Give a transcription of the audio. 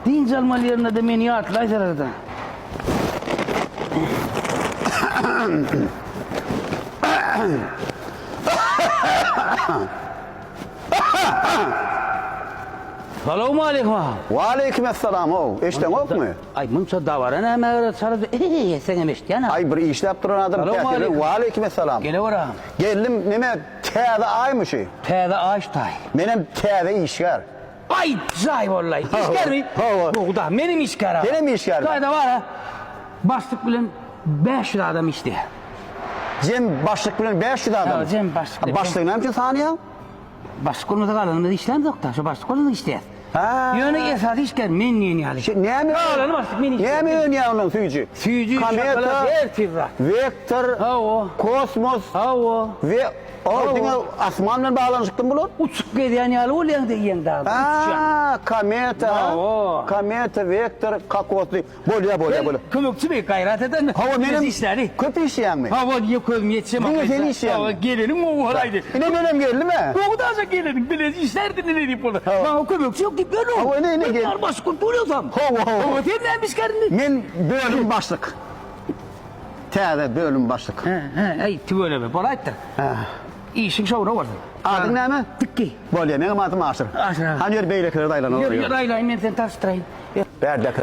Dinç almalı yerine de beni atlayacak arada. Selamun aleyküm. Ve aleykümselam o. Eşten ok mu? Ay bunca davara ne meğer sarıdı. Sen emeşti yana. Ay bir işlep duran adam Selamun tekrar. aleyküm. Ve aleykümselam. Gele vara. Geldim neme teyde aymışı. Teyde ağaçtay. Benim teyde işgar. Ay zay vallahi. İşker mi? Ha. Bu da benim işker ha. Benim işgar. Kayda var ha. Bastık bilen 500 adam işte. Cem başlık bilen 500 adam. Ya Cem başlık. Başlık ne yapacağız saniye? Başlık olmadı kalanımda işlem yok da. Şu başlık olmadı işte. Ha. Yöne esas işker men yeni yani. Ne mi? Kalanı başlık men işker. Ne mi oynuyor onun füyücü? Füyücü Kometa, şakalar her tifra. Vektör, Ha o. kosmos Ha o. ve o Ha, dine asmanla bağlanışıktın bulut. Uçuk gedi yani yalı oluyan da yiyen daha. Ha, kometa, Bravo. kometa, vektör, kakoslu. Böyle. Kömükçü bey gayret eden mi? Hava benim işleri. kötü işleyen mi? Hava diye köyüm yetişem. Yine senin işleyen Hava mi? gelelim o olaydı. Yine benim geldi mi? Doğudansa gelelim. Bilez işlerdi ne deyip orada. Ha. Bana kömükçü yok deyip böyle Hava ne Ben gel? karbaş kurtuluyorsam. Hava. Hava temlenmiş kendini. Men bölüm başlık. Teyde bölüm başlık. Ay tüvöyle be. Bana ettir. Ha. İşin şovuna vardı. Adın ne mi? Tıkkı. Böyle benim adım Aşır. Aşır. Hani yer beyle kırdı aylan oluyor. Rayla innen sen taş tırayın. Berdek